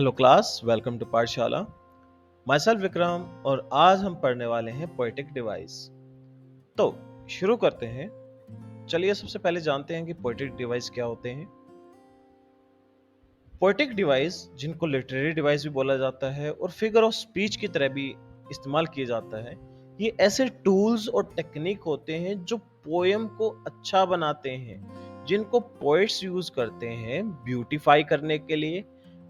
Hello class, welcome to पाठशाला। My self Vikram और आज हम पढ़ने वाले हैं पोएटिक डिवाइस। तो शुरू करते हैं। चलिए सबसे पहले जानते हैं कि पोएटिक डिवाइस क्या होते हैं। पोएटिक डिवाइस, जिनको लिटरेरी डिवाइस भी बोला जाता है और फिगर ऑफ स्पीच की तरह भी इस्तेमाल किया जाता है, ये ऐसे टूल्स और टेक्निक होते हैं जो पोएम को अच्छा बनाते हैं, जिनको पोएट्स यूज करते हैं ब्यूटीफाई करने के लिए,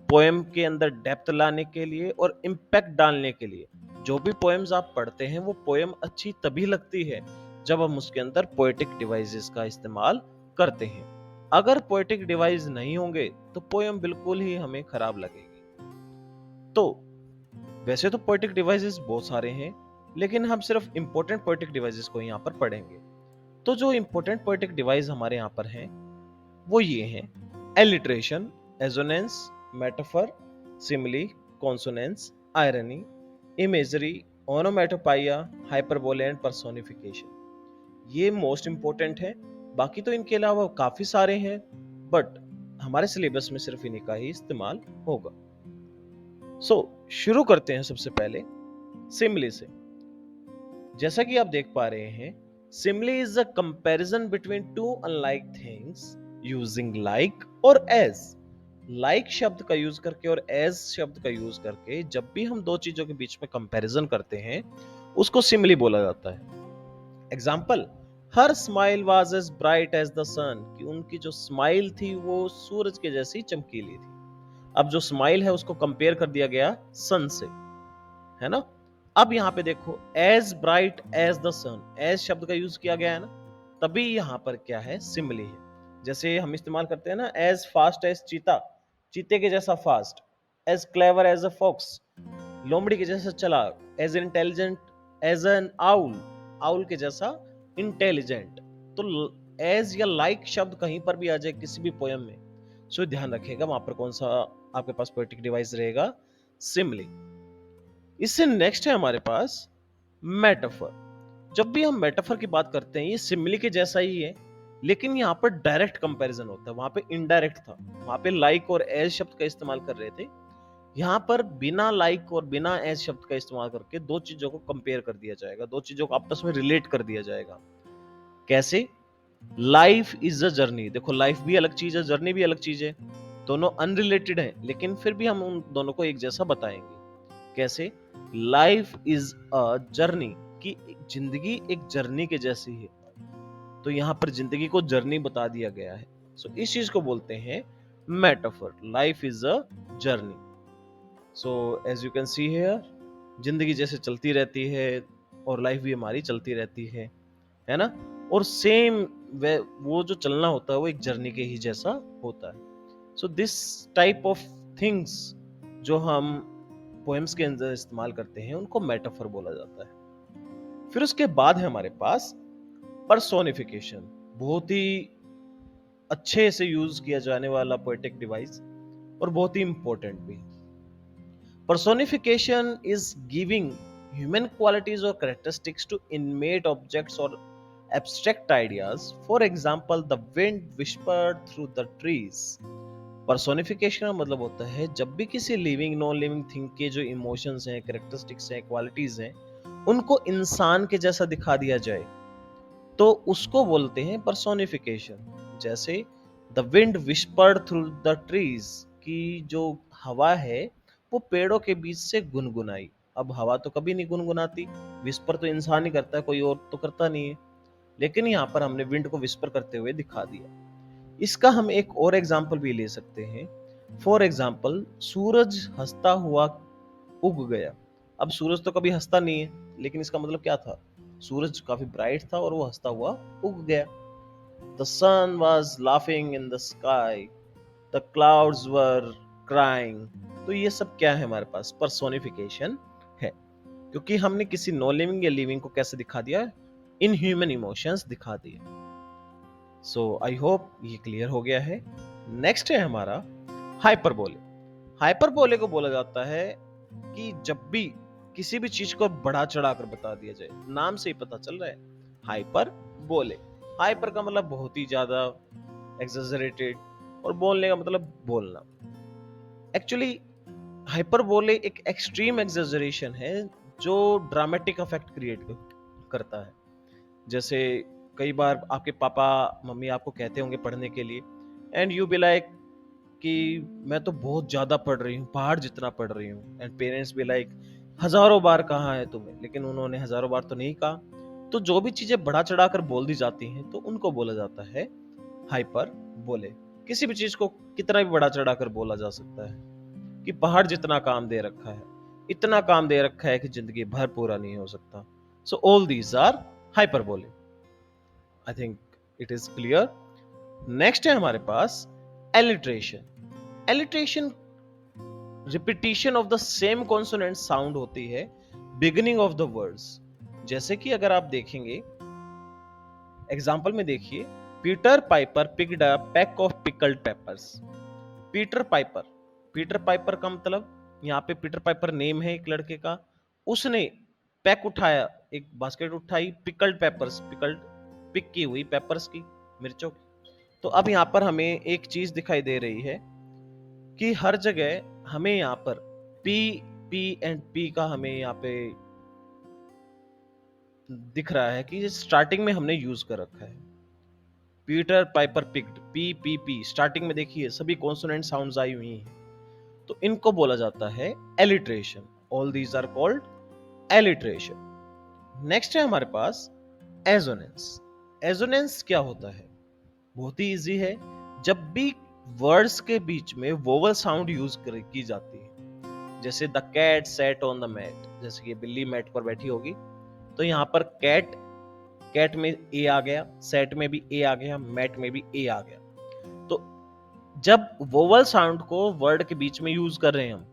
पोएम के अंदर डेप्थ लाने के लिए और इम्पैक्ट डालने के लिए। जो भी पोएम्स आप पढ़ते हैं वो पोएम अच्छी तभी लगती है जब हम उसके अंदर पोएटिक डिवाइसेस का इस्तेमाल करते हैं। अगर पोएटिक डिवाइस नहीं होंगे तो पोएम बिल्कुल ही हमें खराब लगेगी। तो वैसे तो पोएटिक डिवाइसेस बहुत सारे हैं, लेकिन हम सिर्फ इंपॉर्टेंट पोएटिक डिवाइसेस को यहाँ पर पढ़ेंगे। तो जो इंपॉर्टेंट पोएटिक डिवाइस हमारे यहाँ पर हैं वो ये हैं: alliteration, assonance, metaphor, simile, consonance, irony, imagery, onomatopoeia, hyperbole and personification. ये मोस्ट इंपॉर्टेंट है। बाकी तो इनके अलावा काफी सारे हैं, बट हमारे सिलेबस में सिर्फ इन्हीं का ही इस्तेमाल होगा। शुरू करते हैं सबसे पहले सिमिली से। जैसा कि आप देख पा रहे हैं, simile is a comparison between two unlike things using like और एज। लाइक शब्द का यूज करके और एज शब्द का यूज करके जब भी हम दो चीजों के बीच में कंपैरिजन करते हैं उसको सिमिली बोला जाता है। Example: her smile was as bright as the sun, कि उनकी जो स्माइल थी वो सूरज के जैसी चमकीली थी। अब जो स्माइल है उसको कंपेयर कर दिया गया सन से, है ना। अब यहाँ पे देखो, as bright as the sun, as शब्द का यूज किया गया है ना, तभी यहाँ पर क्या है, सिमिली है। जैसे हम इस्तेमाल करते हैं ना, एज फास्ट एज चीता, चीते के जैसा fast, as clever as a fox, लोमड़ी के जैसा चालाक, as intelligent as an owl, owl के जैसा इंटेलिजेंट। तो एज या लाइक शब्द कहीं पर भी आ जाए किसी भी पोयम में, सो ध्यान रखिएगा वहां पर कौन सा आपके पास पोएटिक डिवाइस रहेगा, सिमिली। इससे नेक्स्ट है हमारे पास मेटाफर। जब भी हम मेटाफर की बात करते हैं ये सिमिली के जैसा ही है, लेकिन यहाँ पर डायरेक्ट कंपैरिजन होता है, वहां पे इनडायरेक्ट था। वहां पे लाइक और एज शब्द का इस्तेमाल कर रहे थे, यहाँ पर बिना लाइक और बिना एज शब्द का इस्तेमाल करके दो चीजों को कंपेयर कर दिया जाएगा, दो चीजों को आपस में रिलेट कर दिया जाएगा। कैसे? Life is a journey. देखो, लाइफ भी अलग चीज है, जर्नी भी अलग चीज है, दोनों अनरिलेटेड है, लेकिन फिर भी हम उन दोनों को एक जैसा बताएंगे। कैसे? लाइफ इज अ जर्नी, कि जिंदगी एक जर्नी के जैसी है, तो यहाँ पर जिंदगी को जर्नी बता दिया गया है। सो इस चीज को बोलते हैं metaphor. Life is a journey. So as you can see here, जिंदगी जैसे चलती रहती है और लाइफ भी हमारी चलती रहती है ना। और सेम वो जो चलना होता है वो एक जर्नी के ही जैसा होता है। So this type of things जो हम पोएम्स के अंदर इस्तेमाल करते हैं उनको मेटाफर बोला जाता है। फिर उसके बाद है हमारे पास पर्सोनिफिकेशन, बहुत ही अच्छे से यूज किया जाने वाला पोएटिक डिवाइस और बहुत ही इंपॉर्टेंट भी। Personification is giving human qualities or characteristics to inanimate objects or abstract ideas. For example, the wind whispered through the trees. Personification का मतलब होता है जब भी किसी लिविंग नॉन लिविंग थिंग के जो इमोशंस हैं, कैरेक्टरिस्टिक्स हैं, क्वालिटीज हैं, उनको इंसान के जैसा दिखा दिया जाए तो उसको बोलते हैं पर्सोनिफिकेशन। जैसे the wind whispered through the trees, की जो हवा है वो पेड़ों के बीच से गुनगुनाई। अब हवा तो कभी नहीं गुनगुनाती, विस्पर तो इंसान ही करता है, कोई और तो करता नहीं है, लेकिन यहाँ पर हमने विंड को विस्पर करते हुए दिखा दिया। इसका हम एक और एग्जाम्पल भी ले सकते हैं। फॉर एग्जाम्पल, सूरज हंसता हुआ उग गया। अब सूरज तो कभी हंसता नहीं है, लेकिन इसका मतलब क्या था, सूरज काफी ब्राइट था और वो हंसता हुआ उग गया। The sun was laughing in the sky, the clouds were crying। तो ये सब क्या है, हमारे पास पर्सोनिफिकेशन है, क्योंकि हमने किसी नॉन लिविंग या लिविंग को कैसे दिखा दिया, इन ह्यूमन इमोशंस दिखा दिए। सो आई होप ये क्लियर हो गया है। नेक्स्ट है हमारा हाइपरबोले। हाइपरबोले को बोला जाता है कि जब भी किसी भी चीज को बढ़ा चढ़ा कर बता दिया जाए, नाम से ही पता चल रहा है, हाइपरबोले। हाइपर का मतलब बहुत ही ज्यादा, एक्सैजरेटेड, और बोलने का मतलब बोलना। एक्चुअली हाइपरबोले एक एक्सट्रीम एग्जेजरेशन है जो ड्रामेटिक इफेक्ट क्रिएट करता है। जैसे कई बार आपके पापा मम्मी आपको कहते होंगे पढ़ने के लिए, एंड यू बी लाइक कि मैं तो बहुत ज्यादा पढ़ रही हूँ, पहाड़ जितना पढ़ रही हूँ, एंड पेरेंट्स भी लाइक हजारों बार कहा है तुम्हें, लेकिन उन्होंने हजारों बार तो नहीं कहा। तो जो भी चीजें बढ़ा चढ़ाकर बोल दी जाती हैं तो उनको बोला जाता है हाइपर बोले। किसी भी चीज को कितना भी बढ़ा चढ़ाकर बोला जा सकता है कि पहाड़ जितना काम दे रखा है, इतना काम दे रखा है कि जिंदगी भर पूरा नहीं हो सकता। So all these are hyperbole. I think it is clear. Next है हमारे पास alliteration. Alliteration repetition of the same consonant sound होती है बिगिनिंग ऑफ द वर्ड्स। जैसे कि अगर आप देखेंगे एग्जाम्पल में देखिए, Peter Piper picked a pack of pickled papers. Peter Piper, Peter Piper का मतलब यहाँ पे पीटर पाइपर नेम है एक लड़के का, उसने पैक उठाया, एक बास्केट उठाई पिकल्ड पेपर्स, पिकल्ड पिक की हुई पेपर्स की, मिर्चों की। तो अब यहाँ पर हमें एक चीज दिखाई दे रही है कि हर जगह हमें यहाँ पर पी पी एंड पी का हमें यहाँ पे दिख रहा है कि स्टार्टिंग में हमने यूज कर रखा है। Peter Piper picked, P P P, starting में देखिए सभी कॉन्सोनेंट साउंड्स आई हुई हैं, तो इनको बोला जाता है alliteration. All these are called alliteration. Next है हमारे पास एजोनेंस। एजोनेंस क्या होता है? बहुत ही इजी है। जब भी वर्ड्स के बीच में वोवल साउंड यूज की जाती है, जैसे the cat sat on the mat, जैसे कि बिल्ली मैट पर बैठी होगी, तो यहाँ पर कैट, कैट में ए आ गया, सेट में भी ए आ गया, मैट में भी ए आ गया। तो जब वोवल साउंड को वर्ड के बीच में यूज कर रहे हैं हम,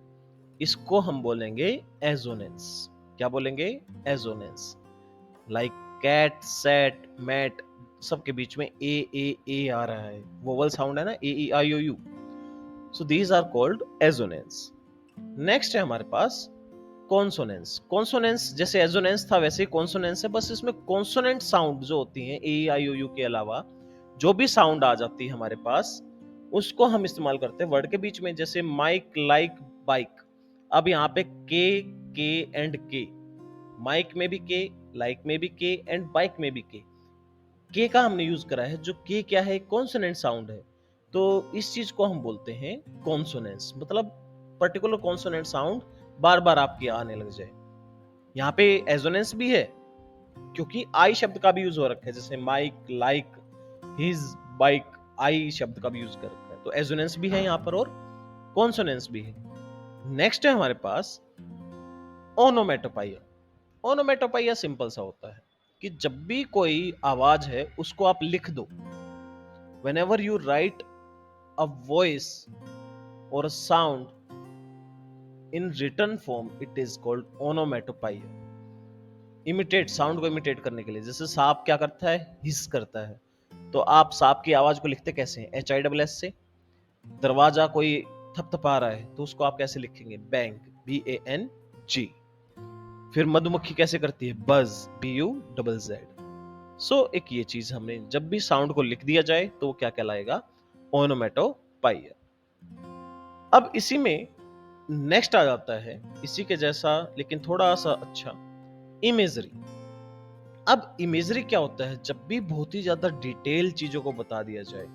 इसको हम बोलेंगे एजोनेंस। क्या बोलेंगे? Assonance. Like cat sat mat, सबके बीच में ए आ रहा है, वोवल साउंड है ना, A E I O U. So these are called assonance. Next है हमारे पास कॉन्सोनेंस। कॉन्सोनेंस जैसे एजोनेंस था वैसे ही कॉन्सोनेंस है, बस इसमें कॉन्सोनेंट साउंड जो होती हैं ए आई ओ यू के अलावा जो भी साउंड आ जाती है हमारे पास, उसको हम इस्तेमाल करते हैं वर्ड के बीच में। जैसे माइक, लाइक, बाइक। अब यहाँ पे के एंड के, माइक में भी के, लाइक में भी के, एंड बाइक में भी के का हमने यूज करा है, जो के क्या है? कॉन्सोनेंट साउंड है। तो इस चीज को हम बोलते हैं कॉन्सोनेंस, मतलब पर्टिकुलर कॉन्सोनेंट साउंड बार बार आपके आने लग जाए। यहाँ पे एजोनेंस भी है क्योंकि आई शब्द का भी यूज हो रखा है, जैसे माइक, लाइक, हिज, बाइक, आई शब्द का भी यूज कर रखा है, तो एजोनेंस भी है यहाँ पर और कॉन्सोनेंस भी है। नेक्स्ट है हमारे पास ओनोमेटोपाइया। ओनोमेटोपाइया सिंपल सा होता है कि जब भी कोई आवाज है उसको आप लिख दो। whenever you write a voice or a sound in written form, it is called onomatopoeia। Imitate, sound को इमिटेट करने के लिए, जैसे सांप क्या करता है? हिस करता है, तो आप सांप की आवाज को लिखते कैसे हैं? एच आई डबल एस से। दरवाजा कोई थपथपा रहा है तो उसको आप कैसे लिखेंगे? Bank, B A N G. फिर मधुमक्खी कैसे करती है? बज, बी यू डबल जेड। सो एक ये चीज हमने, जब भी साउंड को लिख दिया जाए तो वो क्या कहलाएगा? ओनोमेटोपाइया। अब इसी में नेक्स्ट आ जाता है इसी के जैसा लेकिन थोड़ा सा अच्छा, इमेजरी। अब इमेजरी क्या होता है? जब भी बहुत ही ज्यादा डिटेल चीजों को बता दिया जाए,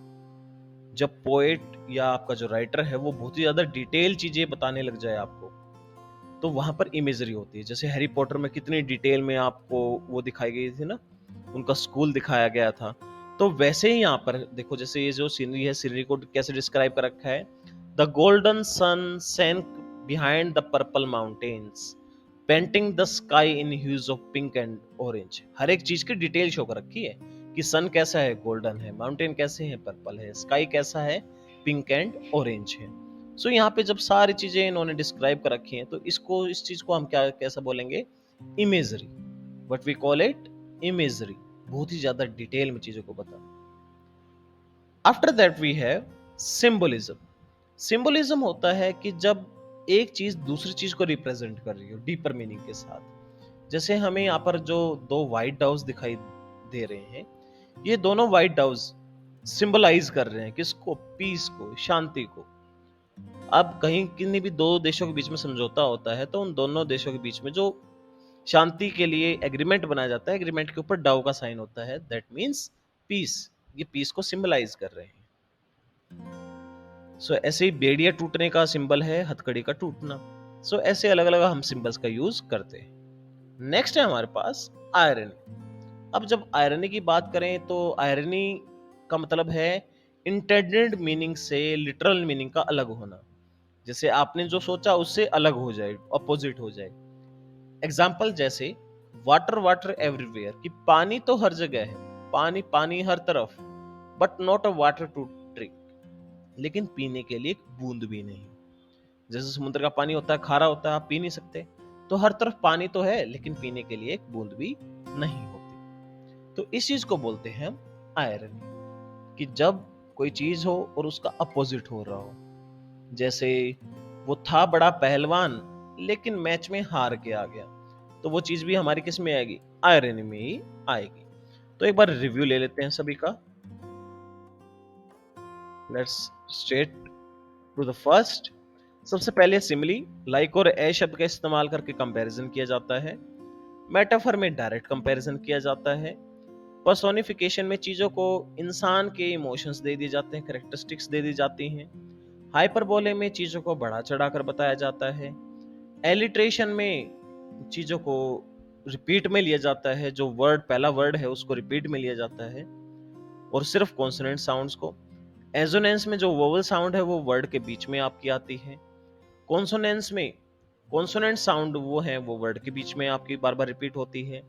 जब पोएट या आपका जो राइटर है वो बहुत ही ज्यादा डिटेल चीजें बताने लग जाए आपको, तो वहां पर इमेजरी होती है। जैसे हैरी पॉटर में कितनी डिटेल में आपको वो दिखाई गई थी ना, उनका स्कूल दिखाया गया था, तो वैसे ही यहाँ पर देखो, जैसे ये जो सीनरी है, सीनरी को कैसे डिस्क्राइब कर रखा है? The golden sun sank behind the purple mountains, painting the sky in hues of pink and orange. हर एक चीज की डिटेल शो कर रखी है कि सन कैसा है? गोल्डन है। माउंटेन कैसे है? पर्पल है। स्काई कैसा है? पिंक एंड ऑरेंज है। सो यहाँ पे जब सारी चीजें इन्होंने डिस्क्राइब कर रखी हैं, तो इसको, इस चीज को हम क्या कैसा बोलेंगे? Imagery. What we call it? Imagery. बहुत ही ज्यादा डिटेल में चीजों को बताना। After that we have symbolism. Symbolism होता है कि जब एक चीज दूसरी चीज को रिप्रेजेंट कर रही हो डीपर मीनिंग के साथ। जैसे हमें यहाँ पर जो दो व्हाइट डाउस दिखाई दे रहे हैं, ये दोनों व्हाइट डाउस सिंबलाइज कर रहे हैं किसको? पीस को, शांति को। अब कहीं किन्हीं भी दो देशों के बीच में समझौता होता है तो उन दोनों देशों के बीच में जो शांति के लिए एग्रीमेंट बनाया जाता है, एग्रीमेंट के ऊपर डाउ का साइन होता है, दैट मीन्स पीस। ये पीस को सिंबलाइज कर रहे हैं। सो ऐसे ही बेड़िया टूटने का सिंबल है हथकड़ी का टूटना। सो ऐसे अलग अलग हम सिंबल्स का यूज करते हैं। नेक्स्ट है हमारे पास आयरनी। अब जब आयरनी की बात करें तो आयरनी का मतलब है इंटेंडेड मीनिंग से लिटरल मीनिंग का अलग होना। जैसे आपने जो सोचा उससे अलग हो जाए, अपोजिट हो जाए। एग्जाम्पल जैसे वाटर वाटर एवरीवेयर, कि पानी तो हर जगह है, पानी पानी हर तरफ, but not a water to drink, लेकिन पीने के लिए एक बूंद भी नहीं। जैसे समुद्र का पानी होता है, खारा होता है, आप पी नहीं सकते। तो हर तरफ पानी तो है लेकिन पीने के लिए एक बूंद भी नहीं होती। तो इस चीज को बोलते हैं हम आयरनी, कि जब कोई चीज हो और उसका अपोजिट हो रहा हो। जैसे वो था बड़ा पहलवान लेकिन मैच में हार के आ गया, तो वो चीज भी हमारी किस में आएगी? आयरनी में ही आएगी। तो एक बार रिव्यू ले लेते हैं सभी का। Let's straight to the first. सबसे पहले सिमिली, लाइक और ए शब्द का इस्तेमाल करके कंपैरिजन किया जाता है। मेटाफर में डायरेक्ट कंपैरिजन किया जाता है। पर्सोनिफिकेशन में चीजों को इंसान के इमोशंस दे दिए जाते हैं, कैरेक्टरिस्टिक्स दे दी जाती हैं। हाइपरबोले में चीजों को बढ़ा चढ़ाकर बताया जाता है। एलिट्रेशन में चीजों को रिपीट में लिया जाता है, जो वर्ड पहला वर्ड है उसको रिपीट में लिया जाता है और सिर्फ कॉन्सोनेंट साउंड्स को। एजोनेंस में जो वोवल साउंड है वो वर्ड के बीच में आपकी आती है। कॉन्सोनेंस में कॉन्सोनेंट साउंड वो है वो वर्ड के बीच में आपकी बार बार रिपीट होती है।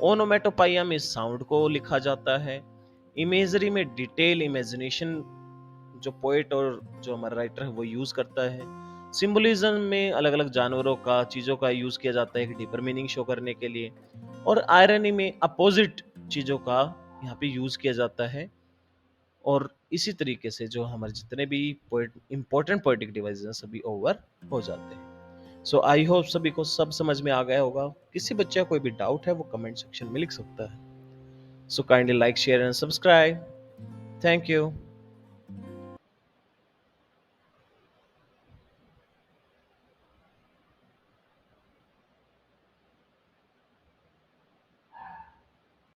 ओनोमेटोपाइया में साउंड को लिखा जाता है। इमेजरी में डिटेल इमेजिनेशन जो पोएट और जो हमारा राइटर है वो यूज करता है। सिंबलिज्म में अलग अलग जानवरों का, चीजों का यूज किया जाता है एक डीपर मीनिंग शो करने के लिए। और आयरनी में अपोजिट चीजों का यहाँ पे यूज किया जाता है। और इसी तरीके से जो हमारे जितने भी इंपॉर्टेंट पोएटिक डिवाइसेस हैं सभी ओवर हो जाते हैं। सो आई होप सभी को सब समझ में आ गया होगा। किसी बच्चे का कोई भी डाउट है वो कमेंट सेक्शन में लिख सकता है। So kindly like, share and subscribe. Thank you.